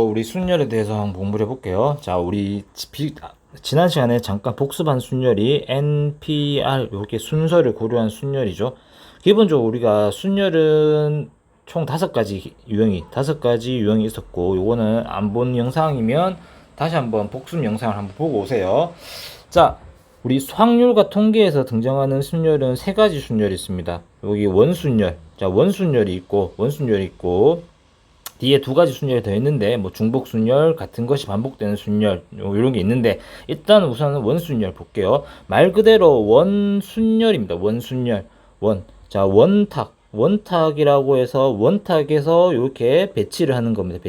우리 순열에 대해서 한번 공부를 해볼게요. 자, 지난 시간에 잠깐 복습한 순열이 NPR 이렇게 순서를 고려한 순열이죠. 기본적으로 우리가 순열은 총 5가지 유형이 있었고, 요거는 안 본 영상이면 다시 한번 복습 영상을 한번 보고 오세요. 자, 우리 확률과 통계에서 등장하는 순열은 3가지 순열이 있습니다. 여기 원순열, 자, 원순열이 있고, 뒤에 2가지 순열이 더 있는데, 뭐 중복 순열 같은 것이 반복되는 순열 이런 게 있는데, 일단 우선은 원순열 볼게요. 말 그대로 원순열입니다. 원순열. 자, 원탁이라고 해서 원탁에서 이렇게 배치를 하는 겁니다.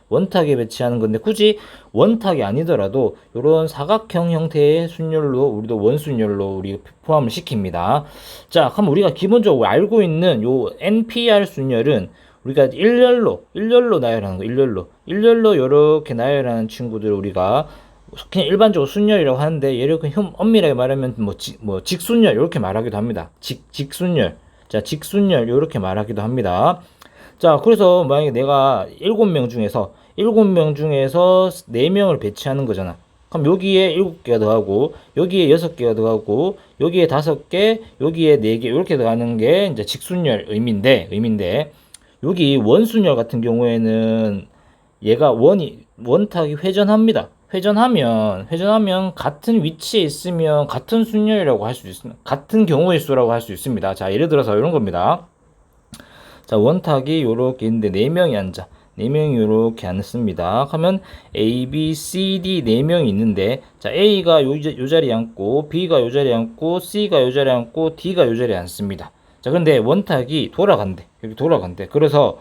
원탁에 배치하는 건데, 굳이 원탁이 아니더라도 이런 사각형 형태의 순열로 우리도 원순열로 우리 포함을 시킵니다. 자, 그럼 우리가 기본적으로 알고 있는 요 NPR 순열은 우리가 일렬로 나열하는 거, 일렬로 요렇게 나열하는 친구들 우리가 그냥 일반적으로 순열이라고 하는데, 예를 들어 엄밀하게 말하면 직순열 이렇게 말하기도 합니다. 직순열. 자, 직순열 이렇게 말하기도 합니다. 자, 그래서 만약에 내가 7명 중에서 4명을 배치하는 거잖아. 그럼 여기에 7개가 더하고, 여기에 6개가 더하고, 여기에 5개, 여기에 4개 이렇게 더하는 게 이제 직순열 의미인데, 여기 원순열 같은 경우에는 얘가 원탁이 회전합니다. 회전하면 같은 위치에 있으면 같은 순열이라고 할 수 있습니다. 같은 경우의 수라고 할 수 있습니다. 자, 예를 들어서 이런 겁니다. 자, 원탁이 요렇게 있는데 4명이 앉아. 4명이 요렇게 앉습니다. 하면 A, B, C, D 4명이 있는데, 자, A가 요 자리에 앉고, B가 요 자리에 앉고, C가 요 자리에 앉고, D가 요 자리에 앉습니다. 자, 그런데 원탁이 돌아간대. 여기 돌아간대. 그래서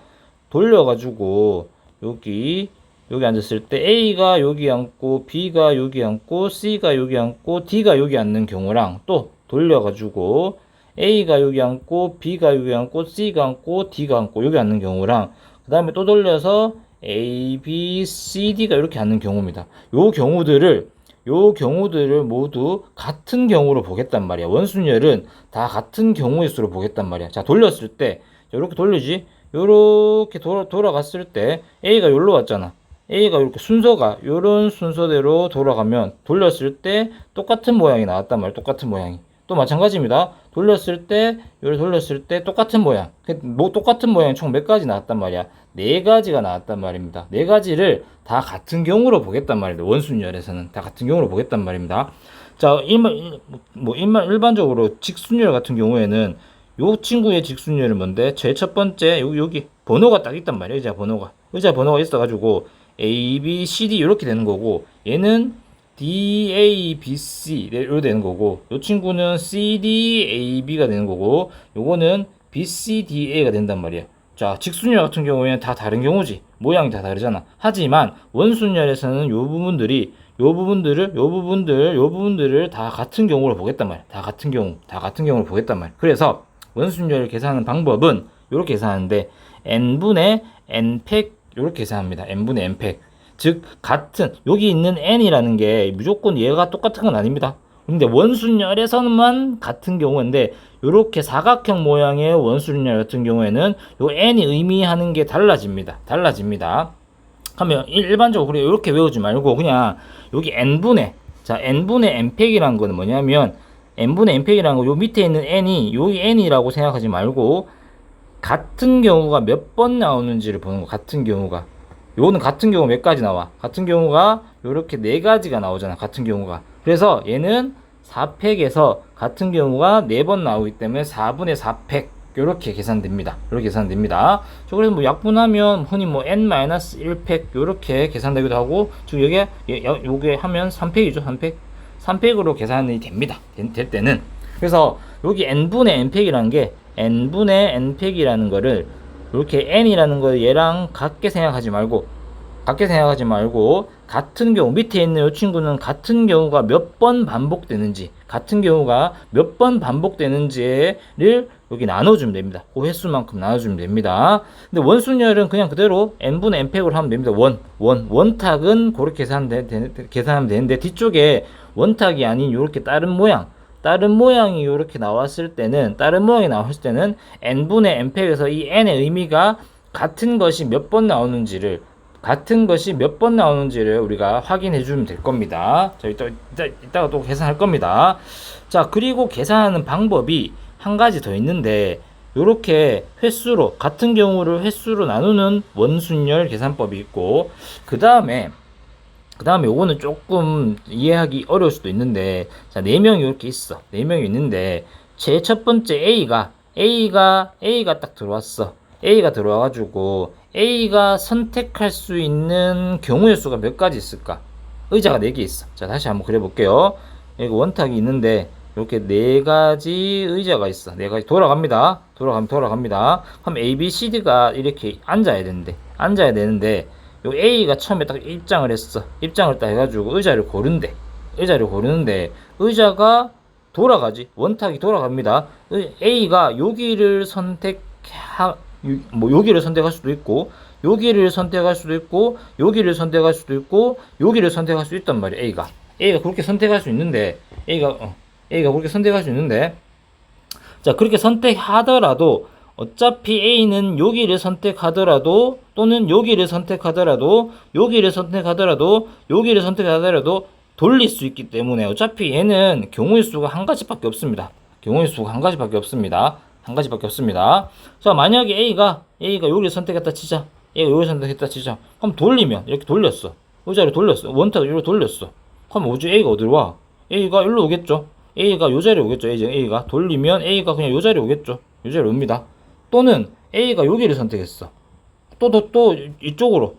돌려가지고 여기 앉았을 때 A가 여기 앉고, B가 여기 앉고, C가 여기 앉고, D가 여기 앉는 경우랑, 또 돌려가지고 A가 여기 앉고, B가 여기 앉고, C가 앉고, D가 앉고 여기 앉는 경우랑, 그 다음에 또 돌려서 A, B, C, D가 이렇게 앉는 경우입니다. 요 경우들을 모두 같은 경우로 보겠단 말이야. 원순열은 다 같은 경우의 수로 보겠단 말이야. 자, 돌렸을 때, 이렇게 돌리지? 요렇게 돌아갔을 때, A가 여기로 왔잖아. A가 이렇게 요런 순서대로 돌렸을 때 똑같은 모양이 나왔단 말이야. 똑같은 모양이. 또 마찬가지입니다. 돌렸을 때 똑같은 모양. 똑같은 모양이 총 몇 가지 나왔단 말이야. 4가지가 나왔단 말입니다. 4가지를 다 같은 경우로 보겠단 말입니다. 원순열에서는 다 같은 경우로 보겠단 말입니다. 자, 일반적으로 직순열 같은 경우에는 요 친구의 직순열은 뭔데? 제일 첫 번째, 여기 번호가 딱 있단 말이야. 의자 번호가 있어가지고 A, B, C, D 이렇게 되는 거고, 얘는 D, A, B, C 이렇게 되는 거고, 요 친구는 C, D, A, B가 되는 거고, 요거는 B, C, D, A가 된단 말이야. 자, 직순열 같은 경우에는 다 다른 경우지. 모양이 다 다르잖아. 하지만 원순열에서는 요 부분들을 다 같은 경우로 보겠단 말이야. 다 같은 경우로 보겠단 말이야. 그래서 원순열을 계산하는 방법은 이렇게 계산하는데, n분의 n팩 이렇게 계산합니다. n분의 n팩. 즉, 여기 있는 n이라는 게 무조건 얘가 똑같은 건 아닙니다. 근데 원순열에서만 같은 경우인데, 이렇게 사각형 모양의 원순열 같은 경우에는 요 n이 의미하는 게 달라집니다. 하면 일반적으로 이렇게 외우지 말고 그냥 여기 n분의 n팩이라는 거는 뭐냐면, n분의 n팩이라는 거 요 밑에 있는 n이 여기 n이라고 생각하지 말고, 같은 경우가 몇 번 나오는지를 보는 거. 요거는 같은 경우 몇 가지 나와? 같은 경우가 요렇게 4가지가 나오잖아. 같은 경우가. 그래서 얘는 4팩에서 같은 경우가 4번 나오기 때문에 4분의 4팩 요렇게 계산됩니다. 그래서 뭐 약분하면 흔히 n-1팩 요렇게 계산되기도 하고, 즉 요게 하면 3팩이죠. 3팩으로 계산이 됩니다. 될 때는. 그래서 여기 n분의 n팩이라는 거를 이렇게 n이라는 거 얘랑 같게 생각하지 말고, 같은 경우 밑에 있는 이 친구는 같은 경우가 몇 번 반복되는지를 여기 나눠주면 됩니다. 그 횟수만큼 나눠주면 됩니다. 근데 원순열은 그냥 그대로 n분의 n팩으로 하면 됩니다. 원탁은 그렇게 계산하면 되는데, 뒤쪽에 원탁이 아닌 이렇게 다른 모양이 이렇게 나왔을 때는 n분의 n팩에서 이 n의 의미가 같은 것이 몇 번 나오는지를 같은 것이 몇 번 나오는지를 우리가 확인해 주면 될 겁니다. 자, 이따가 또 계산할 겁니다. 자, 그리고 계산하는 방법이 한 가지 더 있는데, 요렇게 횟수로, 같은 경우를 횟수로 나누는 원순열 계산법이 있고, 그 다음에 요거는 조금 이해하기 어려울 수도 있는데, 자, 4명이 이렇게 있어. 4명이 있는데, 제일 첫 번째 A가 딱 들어왔어. A가 들어와가지고, A가 선택할 수 있는 경우의 수가 몇 가지 있을까? 의자가 4개 있어. 자, 다시 한번 그려볼게요. 여기 원탁이 있는데, 이렇게 4가지 의자가 있어. 4가지 돌아갑니다. 그럼 A, B, C, D가 이렇게 앉아야 되는데, 요 A가 처음에 딱 입장을 했어. 입장을 딱 해가지고 의자를 고른대. 의자가 돌아가지. 원탁이 돌아갑니다. A가 여기를 여기를 선택할 수도 있고, 여기를 선택할 수도 있고, 여기를 선택할 수도 있고, 여기를 선택할 수 있단 말이야. A가 그렇게 선택할 수 있는데, 자, 그렇게 선택하더라도, 어차피 A는 여기를 선택하더라도, 또는 여기를 선택하더라도 돌릴 수 있기 때문에, 어차피 얘는 경우의 수가 한 가지밖에 없습니다. 자, 만약에 A가 여기를 선택했다 치자. 그럼 돌리면, 이렇게 돌렸어. 의자를 돌렸어. 원탁을 이렇게 돌렸어. 그럼 오지 A가 어디로 와? A가 일로 오겠죠. A가 요 자리에 오겠죠. A가 돌리면 A가 그냥 요 자리에 오겠죠. 요 자리에 옵니다. 또는 A가 여기를 선택했어. 또 이쪽으로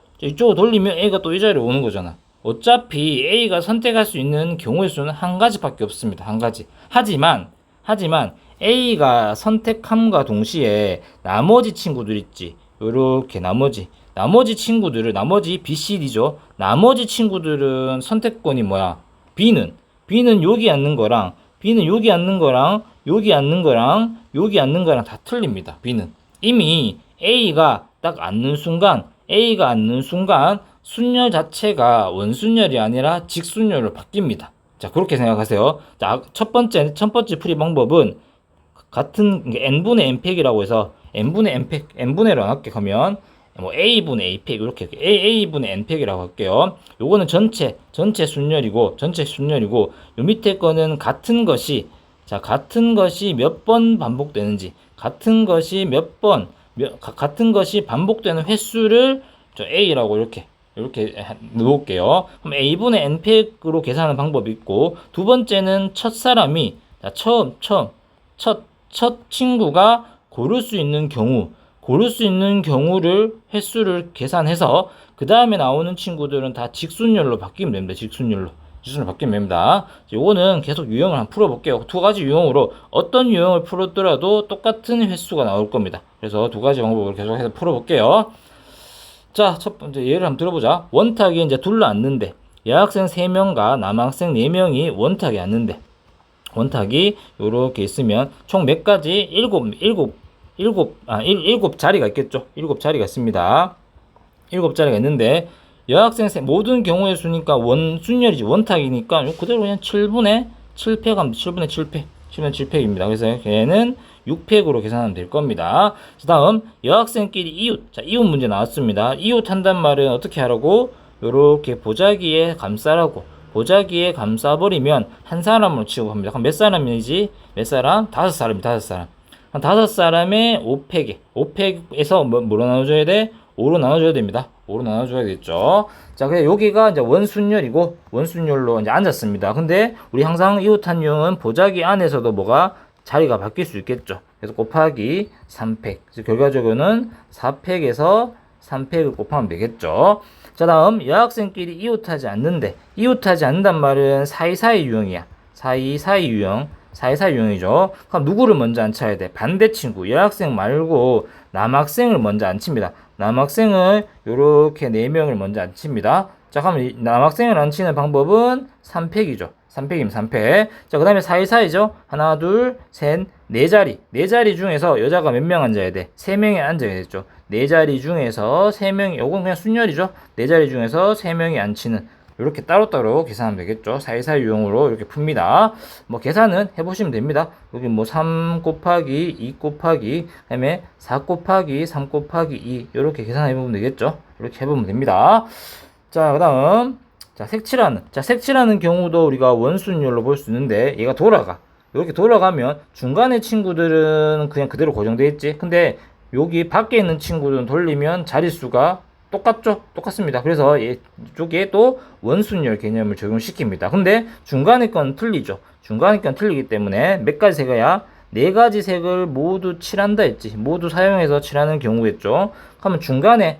돌리면 A가 또 이 자리에 오는 거잖아. 어차피 A가 선택할 수 있는 경우의 수는 한 가지밖에 없습니다. 한 가지. 하지만 A가 선택함과 동시에 나머지 친구들 있지. 요렇게 나머지 B, C, D죠. 나머지 친구들은 선택권이 뭐야? B는 여기 앉는 거랑 여기 앉는 거랑 다 틀립니다. B는 이미 A가 딱 앉는 순간 순열 자체가 원순열이 아니라 직순열로 바뀝니다. 자, 그렇게 생각하세요. 자, 첫 번째 풀이 방법은 같은 n분의 n팩이라고 해서 n분의로 나눠게 하면 뭐 a분의 a팩 이렇게 a분의 n팩이라고 할게요. 요거는 전체 순열이고 요 밑에 거는 같은 것이 몇 번 반복되는지, 같은 것이 반복되는 횟수를 a라고 이렇게 놓을게요. 그럼 a분의 n팩으로 계산하는 방법이 있고, 두 번째는 첫 친구가 고를 수 있는 경우를 횟수를 계산해서 그 다음에 나오는 친구들은 다 직순열로 바뀌면 됩니다. 직순열로 바뀌면 됩니다. 이거는 계속 유형을 한번 풀어볼게요. 두 가지 유형으로 어떤 유형을 풀었더라도 똑같은 횟수가 나올 겁니다. 그래서 두 가지 방법을 계속해서 풀어볼게요. 자, 첫 번째 예를 한번 들어보자. 원탁이 이제 둘러 앉는데, 여학생 3명과 남학생 4명이 원탁에 앉는데, 원탁이 요렇게 있으면 총 몇 가지? 7 자리가 있겠죠. 7 자리가 있습니다. 7 자리가 있는데, 여학생 모든 경우의 수니까 원순열이지, 원탁이니까 그대로 그냥 7분의 7팩 하면 7분의 7팩입니다. 그래서 얘는 6팩으로 계산하면 될 겁니다. 그 다음 여학생끼리 이웃. 자, 이웃 문제 나왔습니다. 이웃 한단 말은 어떻게 하라고? 요렇게 보자기에 감싸버리면 한 사람으로 취급합니다. 그럼 몇 사람이지? 몇 사람? 5사람이 5사람. 한 5사람의 5팩에서 뭐로 나눠줘야 돼? 5로 나눠줘야 됩니다. 5로 나눠줘야겠죠. 자, 그래 여기가 이제 원순열로 이제 앉았습니다. 근데 우리 항상 이웃한 유형은 보자기 안에서도 뭐가 자리가 바뀔 수 있겠죠. 그래서 곱하기 3팩. 그래서 결과적으로는 4팩에서 3팩을 곱하면 되겠죠. 자, 다음 여학생끼리 이웃하지 않는단 말은 사이사이 유형이야. 사이사이 유형이죠. 그럼 누구를 먼저 앉혀야 돼? 반대 친구, 여학생 말고 남학생을 먼저 앉힙니다. 남학생을 요렇게 4명을 먼저 앉힙니다. 자, 그럼 남학생을 앉히는 방법은 3팩이죠. 3팩이면 3팩. 자, 그 다음에 사이사이죠. 하나, 둘, 셋, 4자리. 4자리 중에서 여자가 몇 명 앉아야 돼? 3명이 앉아야겠죠. 4자리 중에서 3명이, 요건 그냥 순열이죠. 4자리 중에서 3명이 앉히는 이렇게 따로따로 계산하면 되겠죠. 사이사이 유형으로 이렇게 풉니다. 뭐 계산은 해보시면 됩니다. 여기 뭐 3 곱하기 2 곱하기 그다음에 4 곱하기 3 곱하기 2 이렇게 계산해보면 되겠죠. 이렇게 해보면 됩니다. 자, 그 다음 색칠하는 경우도 우리가 원순율로 볼 수 있는데 얘가 돌아가. 이렇게 돌아가면 중간의 친구들은 그냥 그대로 고정되어 있지. 근데 여기 밖에 있는 친구들은 돌리면 자릿수가 똑같죠? 똑같습니다. 그래서 이쪽에 또 원순열 개념을 적용시킵니다. 근데 중간의 건 틀리죠. 중간의 건 틀리기 때문에 몇 가지 색이야? 네 가지 색을 모두 칠한다 했지. 모두 사용해서 칠하는 경우겠죠. 그러면 중간에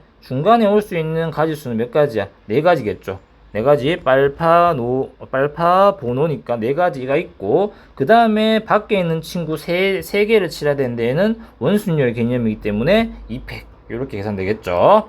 올 수 있는 가지수는 몇 가지야? 네 가지겠죠. 네 가지 빨파 보노니까 네 가지가 있고 그 다음에 밖에 있는 친구 세 개를 칠해야 되는 데에는 원순열 개념이기 때문에 2팩 이렇게 계산되겠죠.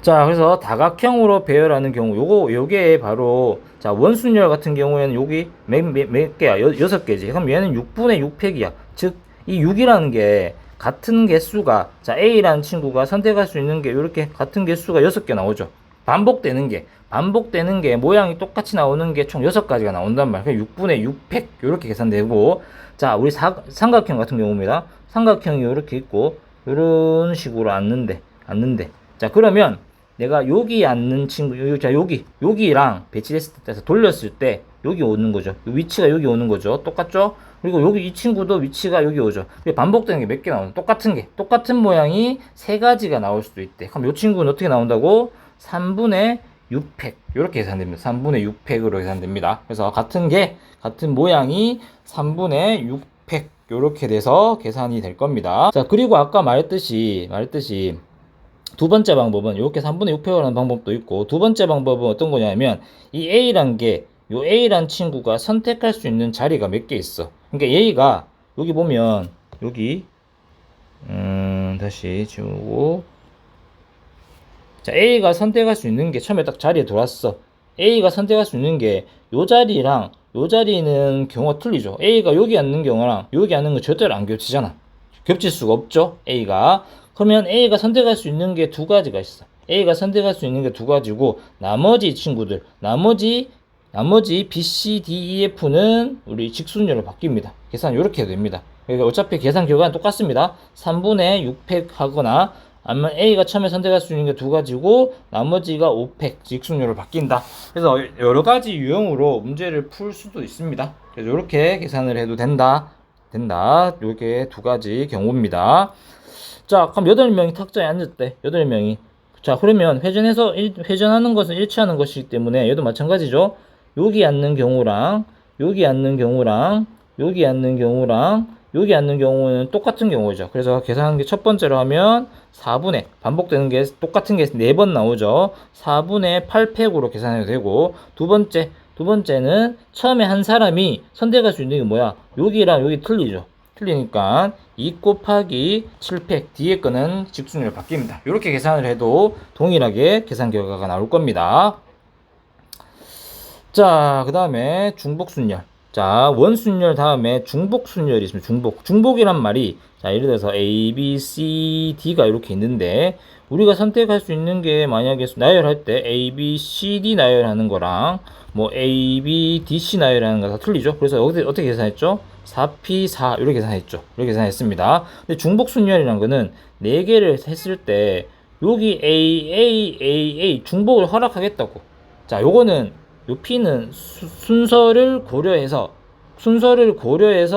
자, 그래서 다각형으로 배열하는 경우 요게 바로 자 원순열 같은 경우에는 여기 몇 개야? 6개지. 그럼 얘는 6분의 6팩이야. 즉 이 6이라는 게 같은 개수가 자 A라는 친구가 선택할 수 있는 게 이렇게 같은 개수가 6개 나오죠. 반복되는 게 모양이 똑같이 나오는 게 총 6가지가 나온단 말이야. 6분의 6팩 이렇게 계산되고 자 우리 삼각형 같은 경우입니다. 삼각형이 이렇게 있고 이런 식으로 앉는데 자 그러면 내가 여기 앉는 친구 자 여기랑 배치됐을 때 돌렸을 때 여기 오는 거죠. 위치가 여기 오는 거죠. 똑같죠? 그리고 여기 이 친구도 위치가 여기 오죠. 반복되는 게 몇 개 나오는 똑같은 모양이 세 가지가 나올 수도 있대. 그럼 이 친구는 어떻게 나온다고? 3분의 6팩 이렇게 계산됩니다. 3분의 6팩으로 계산됩니다. 그래서 같은 모양이 3분의 6팩 이렇게 돼서 계산이 될 겁니다. 자 그리고 아까 말했듯이 두 번째 방법은 이렇게 3분의 6팩을 하는 방법도 있고 두 번째 방법은 어떤 거냐면 이 A란 게 요 A란 친구가 선택할 수 있는 자리가 몇 개 있어. 그러니까 A가 여기 보면 여기 다시 지우고 자 A가 선택할 수 있는 게 처음에 딱 자리에 들어왔어. A가 선택할 수 있는 게 요 자리랑 요 자리는 경우가 틀리죠. A가 여기 앉는 경우랑 여기 앉는 거 절대로 안 겹치잖아. 겹칠 수가 없죠. A가 그러면 A가 선택할 수 있는 게 두 가지가 있어. A가 선택할 수 있는 게 두 가지고 나머지 친구들 나머지 B, C, D, E, F는 우리 직순열로 바뀝니다. 계산 이렇게 해도 됩니다. 그러니까 어차피 계산 결과는 똑같습니다. 3분의 6팩 하거나 아니면 A가 처음에 선택할 수 있는 게 두 가지고 나머지가 5팩 직순열로 바뀐다. 그래서 여러 가지 유형으로 문제를 풀 수도 있습니다. 그래서 이렇게 계산을 해도 된다. 이렇게 두 가지 경우입니다. 자, 그럼 8명이 탁자에 앉았대. 8명이. 자, 그러면 회전하는 것은 일치하는 것이기 때문에 얘도 마찬가지죠. 여기 앉는 경우랑 여기 앉는 경우랑 여기 앉는 경우는 똑같은 경우죠. 그래서 계산한 게 첫 번째로 하면 4분의 반복되는 게 똑같은 게 4번 나오죠. 4분의 8팩으로 계산해도 되고 두 번째는 처음에 한 사람이 선택할 수 있는 게 뭐야? 여기랑 여기 틀리죠. 틀리니까 2 곱하기 7팩 뒤에 거는 직순으로 바뀝니다. 이렇게 계산을 해도 동일하게 계산 결과가 나올 겁니다. 자, 그 다음에 중복순열. 자, 원순열 다음에 중복순열이 있습니다. 중복이란 말이 자, 예를 들어서 A, B, C, D가 이렇게 있는데 우리가 선택할 수 있는 게 만약에 나열할 때 A, B, C, D 나열하는 거랑 뭐 A, B, D, C 나열하는 거 다 틀리죠. 그래서 어떻게 계산했죠? 4P4 이렇게 계산했죠. 이렇게 계산했습니다. 근데 중복순열이라는 거는 4개를 했을 때 여기 A 중복을 허락하겠다고. 자, 요거는 요 P는 순서를 고려해서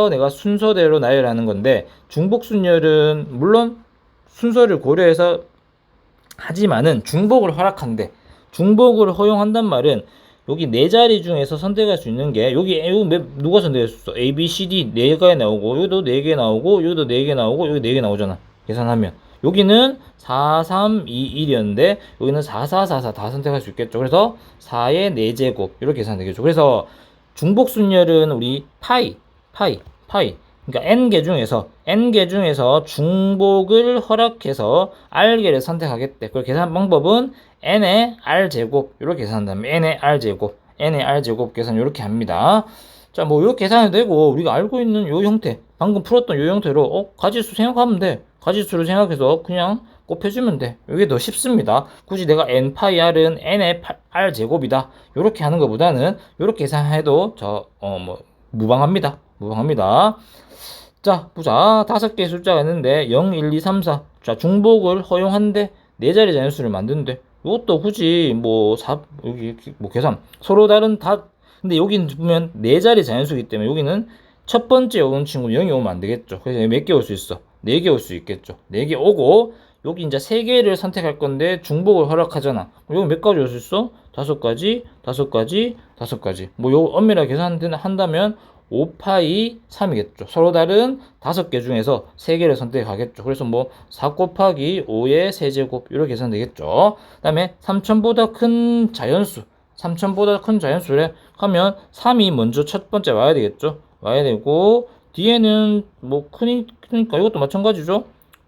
내가 순서대로 나열하는 건데 중복순열은 물론 순서를 고려해서 하지만은 중복을 허락한대. 중복을 허용한단 말은 여기 네 자리 중에서 선택할 수 있는 게 여기 누가 선택할 수 있어? A, B, C, D 4개 나오고 여기도 4개 나오고 여기도 4개 나오고 여기 4개 나오잖아. 계산하면 여기는 4, 3, 2, 1이었는데 여기는 4, 4, 4, 4 다 선택할 수 있겠죠. 그래서 4의 4제곱 이렇게 계산되겠죠. 그래서 중복순열은 우리 파이 그러니까 n개 중에서 중복을 허락해서 r개를 선택하겠대. 그 계산 방법은 n의 r제곱 이렇게 계산한다면 n의 r제곱 계산 이렇게 합니다. 자, 뭐 이렇게 계산해도 되고 우리가 알고 있는 요 형태 방금 풀었던 요 형태로 가지수 생각하면 돼. 가지수를 생각해서 그냥 곱해주면 돼. 이게 더 쉽습니다. 굳이 내가 n 파이 r은 n의 r 제곱이다. 이렇게 하는 것보다는 이렇게 계산해도 무방합니다. 무방합니다. 자, 보자. 5개의 숫자가 있는데 0, 1, 2, 3, 4. 자, 중복을 허용한데 4자리 자연수를 만드는데 이것도 굳이 여기 계산 서로 다른 근데 여기는 보면 4자리 자연수이기 때문에 여기는 첫 번째 오는 친구 0이 오면 안 되겠죠. 그래서 몇 개 올 수 있어? 4개 올 수 있겠죠. 4개 오고 여기 이제 3개를 선택할 건데 중복을 허락하잖아. 여기 몇 가지 올 수 있어? 5가지, 5가지, 5가지. 요 엄밀하게 계산한다면 5파이 3이겠죠. 서로 다른 5개 중에서 3개를 선택하겠죠. 그래서 4 곱하기 5의 세제곱 이렇게 계산되겠죠. 그 다음에 3000보다 큰 자연수 3000보다 큰 자연수래 하면 3이 먼저 첫 번째 와야 되겠죠. 와야 되고 뒤에는 크니까 이것도 마찬가지죠.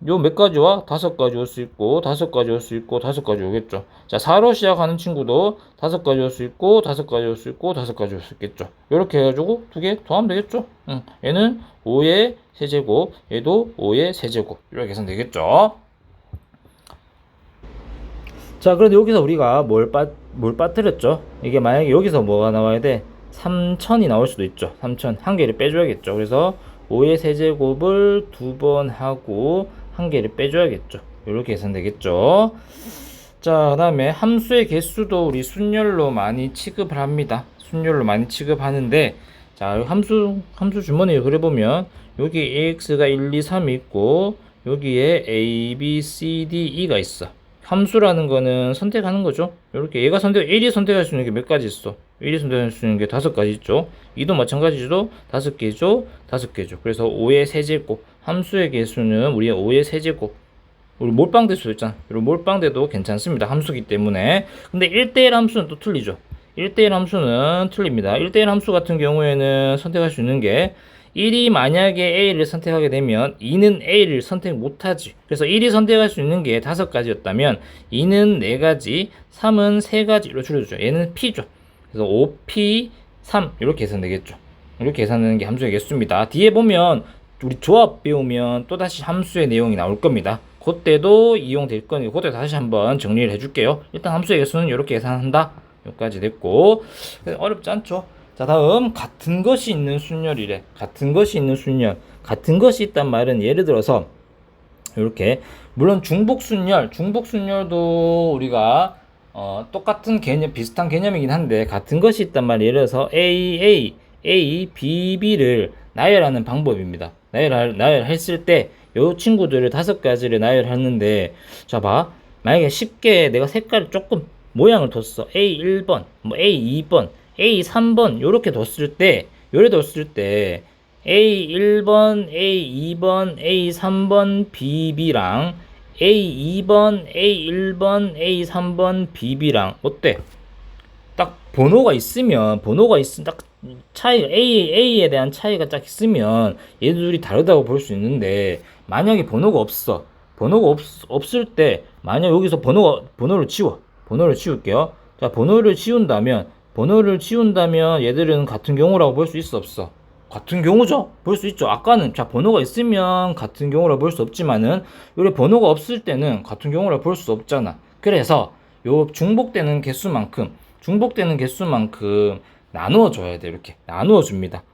요 몇 가지와 5가지 올 수 있고 5가지 올 수 있고 5가지 오겠죠. 자, 4로 시작하는 친구도 5가지 올 수 있고 5가지 올 수 있고 5가지 올 수 있겠죠. 이렇게 해가지고 2개 더하면 되겠죠. 얘는 5의 세제곱, 얘도 5의 세제곱 이렇게 계산되겠죠. 자, 그런데 여기서 우리가 뭘 빠뜨렸죠? 이게 만약에 여기서 뭐가 나와야 돼? 3000이 나올 수도 있죠. 3000 한 개를 빼줘야겠죠. 그래서 5의 세제곱을 2번 하고 한 개를 빼줘야겠죠. 이렇게 계산되겠죠. 자, 그 다음에 함수의 개수도 우리 순열로 많이 취급을 합니다. 순열로 많이 취급하는데, 자, 함수 주머니에 그려보면 여기 ax가 1, 2, 3이 있고 여기에 a, b, c, d, e가 있어. 함수라는 거는 선택하는 거죠. 이렇게 얘가 1이 선택할 수 있는 게 몇 가지 있어? 1이 선택할 수 있는 게 5가지 있죠. 2도 마찬가지죠. 5개죠. 5개죠. 그래서 5의 세제곱. 함수의 개수는 우리의 5의 세제곱. 우리 몰빵될 수도 있잖아. 이런 몰빵돼도 괜찮습니다. 함수기 때문에. 근데 1대1 함수는 또 틀리죠. 1대1 함수는 틀립니다. 1대1 함수 같은 경우에는 선택할 수 있는 게 1이 만약에 A를 선택하게 되면 2는 A를 선택 못하지. 그래서 1이 선택할 수 있는 게 5가지였다면 2는 4가지, 3은 3가지로 줄여주죠. 얘는 P죠. 그래서 5P, 3 이렇게 계산되겠죠. 이렇게 계산하는 게 함수의 개수입니다. 뒤에 보면 우리 조합 배우면 또다시 함수의 내용이 나올 겁니다. 그때도 이용될 거니까 그때 다시 한번 정리를 해줄게요. 일단 함수의 개수는 이렇게 계산한다. 여기까지 됐고 어렵지 않죠? 자, 다음 같은 것이 있는 순열이래. 같은 것이 있는 순열. 같은 것이 있단 말은 예를 들어서 이렇게 물론 중복순열도 우리가 똑같은 개념 비슷한 개념이긴 한데 같은 것이 있단 말이에요. 예를 들어서 A, B, B를 나열하는 방법입니다. 나열했을 때 요 친구들을 5가지를 나열했는데 자 봐. 만약에 쉽게 내가 색깔을 조금 모양을 뒀어. A1번, A2번, A3번 요렇게 뒀을 때 A1번, A2번, A3번, BB랑 A2번, A1번, A3번, BB랑 어때? 딱 번호가 있으면 딱 차이 A에 대한 차이가 딱 있으면 얘들이 다르다고 볼 수 있는데 만약에 번호가 없을 때 만약 여기서 번호를 치울게요. 자, 번호를 치운다면 얘들은 같은 경우라고 볼 수 있어 없어? 같은 경우죠. 볼 수 있죠. 아까는 자 번호가 있으면 같은 경우라고 볼 수 없지만은 여기 번호가 없을 때는 같은 경우라고 볼 수 없잖아. 그래서 요 중복되는 개수만큼 나누어 줘야 돼. 이렇게 나누어 줍니다.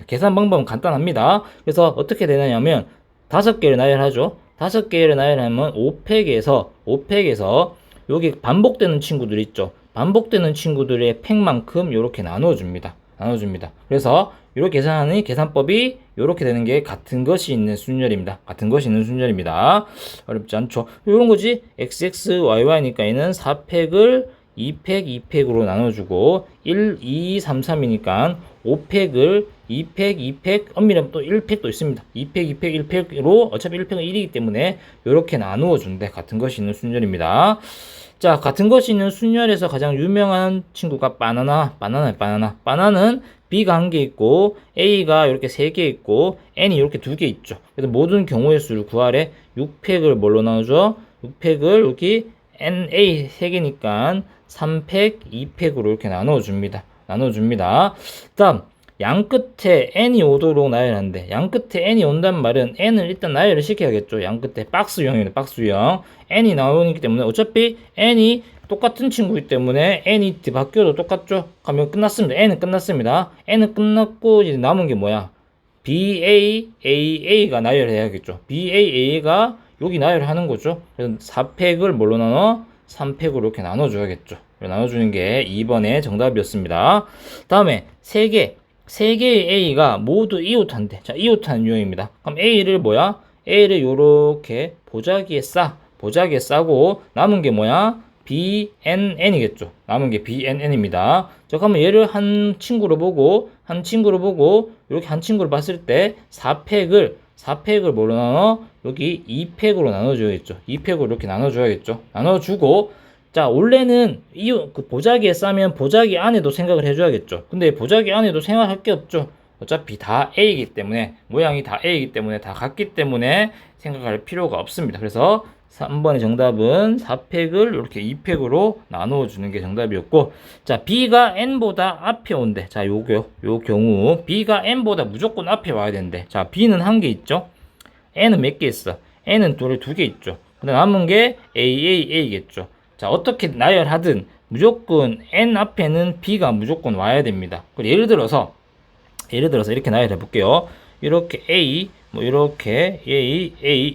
계산 방법은 간단합니다. 그래서 어떻게 되냐면 5개를 나열하죠. 5개를 나열하면 5팩에서 여기 반복되는 친구들 있죠. 반복되는 친구들의 팩만큼 이렇게 나눠줍니다. 그래서 이렇게 계산하는 계산법이 이렇게 되는 게 같은 것이 있는 순열입니다. 어렵지 않죠. 이런 거지. XXYY니까 얘는 4팩을 2팩, 2팩으로 나눠주고 1, 2, 3, 3이니까 5팩을 2팩, 2팩, 엄밀하면 또 1팩도 있습니다. 2팩, 2팩, 1팩으로 어차피 1팩은 1이기 때문에 이렇게 나누어 준대. 같은 것이 있는 순열입니다. 자, 같은 것이 있는 순열에서 가장 유명한 친구가 바나나는 B가 1개 있고 A가 이렇게 3개 있고 N이 이렇게 2개 있죠. 그래서 모든 경우의 수를 구하래. 6팩을 뭘로 나누죠? 6팩을 여기 NA 3개니까 3팩, 2팩으로 이렇게 나눠줍니다. 다음 양 끝에 n이 오도록 나열하는데, 양 끝에 n이 온단 말은 n을 일단 나열을 시켜야겠죠. 양 끝에 박스형입니다. 박스형. n이 나오기 때문에 어차피 n이 똑같은 친구이기 때문에 n이 바뀌어도 똑같죠. 하면 끝났습니다. n은 끝났습니다. n은 끝났고 이제 남은 게 뭐야? BAAA가 나열해야겠죠. BAAA가 여기 나열하는 거죠. 그래서 4팩을 뭘로 나눠? 3팩으로 이렇게 나눠줘야겠죠. 나눠주는 게 2번의 정답이었습니다. 다음에 3개의 A가 모두 이웃한데, 자, 이웃하는 유형입니다. 그럼 A를 뭐야? A를 요렇게 보자기에 싸고, 남은 게 뭐야? BNN이겠죠. 남은 게 BNN입니다. 자, 그러면 얘를 한 친구로 보고, 이렇게 한 친구를 봤을 때, 4팩을 뭘로 나눠? 여기 2팩으로 나눠줘야겠죠. 2팩으로 이렇게 나눠줘야겠죠. 나눠주고, 자, 원래는 그 보자기에 싸면 보자기 안에도 생각을 해줘야겠죠. 근데 보자기 안에도 생각할 게 없죠. 어차피 다 A이기 때문에, 모양이 다 A이기 때문에, 다 같기 때문에 생각할 필요가 없습니다. 그래서 3번의 정답은 4팩을 이렇게 2팩으로 나누어 주는 게 정답이었고, 자, B가 N보다 앞에 온대. 자, 요 경우 B가 N보다 무조건 앞에 와야 되는데, 자, B는 한 개 있죠. N은 몇 개 있어? N은 두 개 있죠. 근데 남은 게 AAA겠죠. 자, 어떻게 나열하든 무조건 N 앞에는 B가 무조건 와야 됩니다. 그리고 예를 들어서 이렇게 나열해 볼게요. 이렇게 A, 뭐 이렇게 A,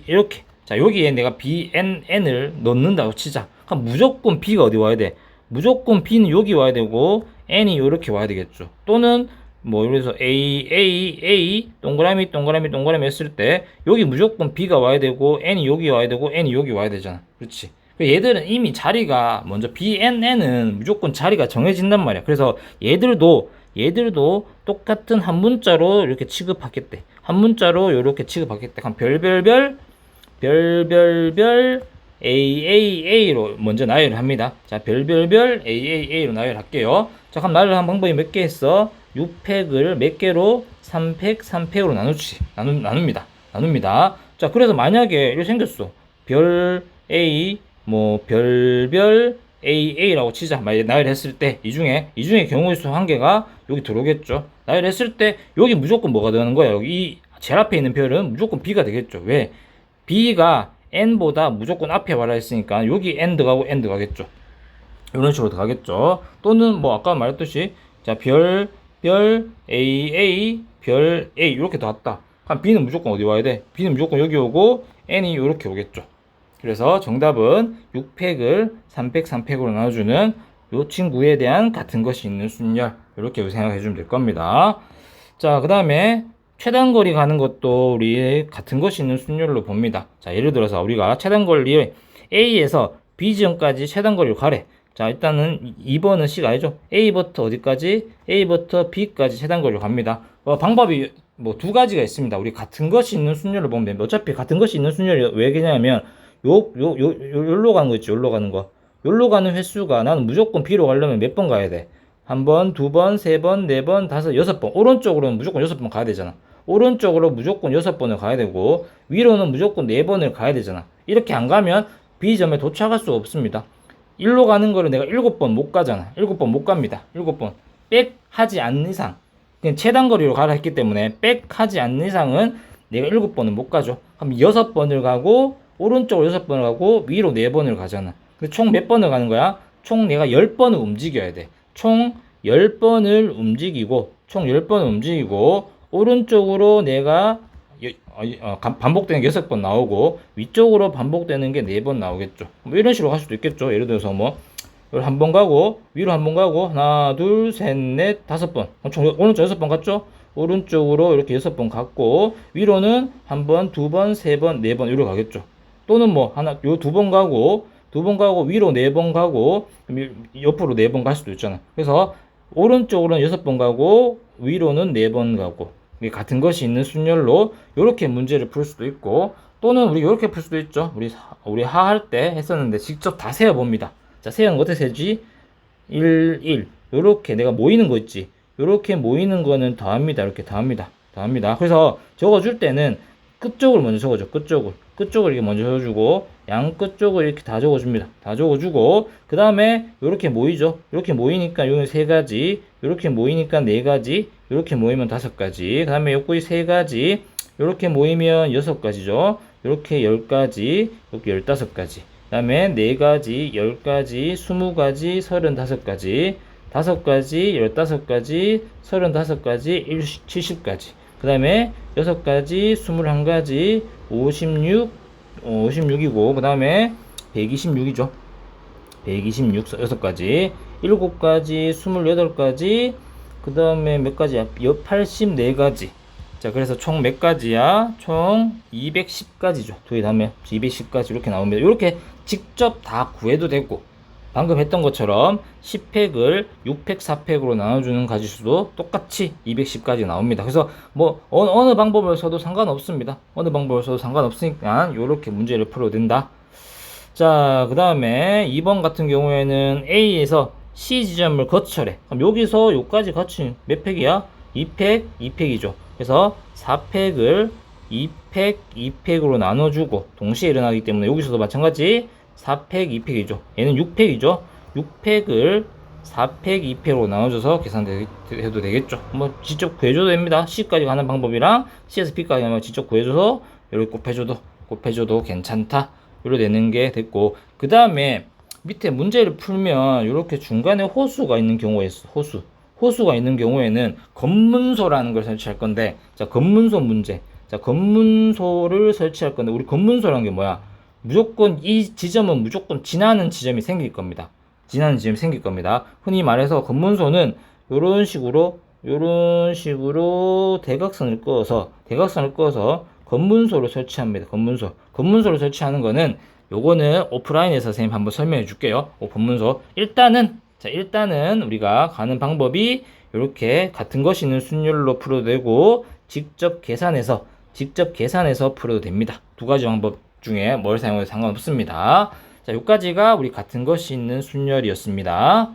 이렇게. 자, 여기에 내가 BNN을 넣는다고 치자. 그럼 무조건 B가 어디 와야 돼? 무조건 B는 여기 와야 되고 N이 이렇게 와야 되겠죠. 또는 뭐 그래서 A 동그라미 했을 때 여기 무조건 B가 와야 되고 N이 여기 와야 되고 N이 여기 와야 되잖아. 그렇지? 얘들은 이미 자리가 먼저 BNN은 무조건 자리가 정해진단 말이야. 그래서 얘들도 똑같은 한 문자로 이렇게 취급하겠대. 한 문자로 이렇게 취급하겠대. 그럼 별별별 AAA로 먼저 나열을 합니다. 자, 별별별 AAA로 나열할게요. 자, 그럼 나열한 방법이 몇 개 있어? 6팩을 몇 개로? 3팩으로 나눕니다. 자, 그래서 만약에 이렇게 생겼어. 별 A, 뭐 별별 AA라고 치자. 나열했을 때 이 중에 경우의 수 한 개가 여기 들어오겠죠. 나열했을 때 여기 무조건 뭐가 되는 거야? 여기 제일 앞에 있는 별은 무조건 B가 되겠죠. 왜? B가 N보다 무조건 앞에 와라 했으니까 여기 N 들어가겠죠. 이런 식으로 들어가겠죠. 또는 뭐 아까 말했듯이 자, 별 AA 별 A 이렇게 나왔다. 그럼 B는 무조건 어디 와야 돼? B는 무조건 여기 오고 N이 이렇게 오겠죠. 그래서 정답은 6팩을 3팩으로 나눠주는 이 친구에 대한 같은 것이 있는 순열, 이렇게 생각해 주면 될 겁니다. 자, 그 다음에 최단거리 가는 것도 우리 같은 것이 있는 순열로 봅니다. 자, 예를 들어서 우리가 최단거리 A에서 B 지점까지 최단거리로 가래. 자, 일단은 2번은 C가 아니죠. A부터 어디까지? A부터 B까지 최단거리로 갑니다. 방법이 뭐 두 가지가 있습니다. 우리 같은 것이 있는 순열로 보면 됩니다. 어차피 같은 것이 있는 순열이 왜 그러냐면 요로 가는 거 있죠. 요로 가는 거. 요로 가는 횟수가 나는 무조건 B로 가려면 몇 번 가야 돼? 한 번, 두 번, 세 번, 네 번, 다섯, 여섯 번. 오른쪽으로는 무조건 6번 가야 되잖아. 오른쪽으로 무조건 6번을 가야 되고 위로는 무조건 4번을 가야 되잖아. 이렇게 안 가면 B점에 도착할 수 없습니다. 1로 가는 거를 내가 7번 못 가잖아. 7번 못 갑니다. 7번. 백 하지 않는 이상. 그냥 최단거리로 가라 했기 때문에 백 하지 않는 이상은 내가 7번은 못 가죠. 그럼 6번을 가고 오른쪽으로 6번을 가고 위로 4번을 가잖아. 근데 총 몇 번을 가는 거야? 총 내가 10번을 움직여야 돼. 총 10번을 움직이고 오른쪽으로 내가 반복되는 게 6번 나오고 위쪽으로 반복되는 게 4번 나오겠죠. 뭐 이런 식으로 갈 수도 있겠죠. 예를 들어서 뭐 한 번 가고 위로 한 번 가고 하나 둘 셋 넷 5번 총 오른쪽 6번 갔죠. 오른쪽으로 이렇게 6번 갔고 위로는 한 번, 두 번, 세 번, 4번 이렇게 가겠죠. 또는 뭐 하나 요 2번 가고 위로 4번 가고 옆으로 4번 갈 수도 있잖아. 그래서 오른쪽으로는 6번 가고 위로는 4번 가고 같은 것이 있는 순열로 이렇게 문제를 풀 수도 있고 또는 우리 이렇게 풀 수도 있죠. 우리 하할 때 했었는데 직접 다 세어 봅니다. 자, 세어는 어떻게 세지? 1 이렇게 내가 모이는 거 있지. 이렇게 모이는 거는 더합니다. 이렇게 더합니다. 그래서 적어줄 때는 끝쪽을 먼저 적어줘. 끝쪽을 이렇게 먼저 적어주고 양 끝쪽을 이렇게 다 적어줍니다. 다 적어주고 그 다음에 이렇게 모이죠. 이렇게 모이니까 요는 3가지, 이렇게 모이니까 4가지, 이렇게 모이면 5가지. 그 다음에 요거 3가지. 이렇게 모이면 6가지죠. 이렇게 10가지, 이렇게 15가지. 그 다음에 4가지, 10가지, 20가지, 35가지, 5가지, 15가지, 35가지, 70가지. 그 다음에 6가지, 21가지, 56이고, 그 다음에 126이죠. 126, 6가지, 7가지, 28가지, 그 다음에 몇 가지야? 84가지. 자, 그래서 총 몇 가지야? 총 210가지죠. 두 개 다음에 210가지 이렇게 나옵니다. 이렇게 직접 다 구해도 되고, 방금 했던 것처럼 10팩을 6팩, 4팩으로 나눠주는 가지수도 똑같이 210가지 나옵니다. 그래서 뭐 어느 방법을 써도 상관없습니다. 어느 방법을 써도 상관없으니까 이렇게 문제를 풀어도 된다. 자, 그 다음에 2번 같은 경우에는 A에서 C 지점을 거쳐래. 그럼 여기서 여기까지 같이 몇 팩이야? 2팩, 2팩이죠. 그래서 4팩을 2팩, 2팩으로 나눠주고 동시에 일어나기 때문에 여기서도 마찬가지 4팩, 2팩이죠. 얘는 6팩이죠. 6팩을 4팩, 2팩으로 나눠줘서 계산해도 되겠죠. 뭐 직접 구해줘도 됩니다. C까지 가는 방법이랑 C에서 B까지 가면 직접 구해줘서 이렇게 곱해줘도 괜찮다. 이렇게 되는 게 됐고, 그 다음에 밑에 문제를 풀면 이렇게 중간에 호수가 있는 경우가 있어. 호수가 있는 경우에는 검문소라는 걸 설치할 건데, 자, 검문소 문제. 자, 검문소를 설치할 건데, 우리 검문소라는 게 뭐야? 무조건 이 지점은 무조건 지나는 지점이 생길 겁니다. 흔히 말해서 검문소는 이런 식으로 대각선을 그어서 검문소를 설치합니다. 검문소를 설치하는 거는 요거는 오프라인에서 선생님 한번 설명해 줄게요. 검문소. 일단은 우리가 가는 방법이 이렇게 같은 것이 있는 순열로 풀어도 되고, 직접 계산해서 풀어도 됩니다. 두 가지 방법 중에 뭘 사용해도 상관없습니다. 자, 여기까지가 우리 같은 것이 있는 순열이었습니다.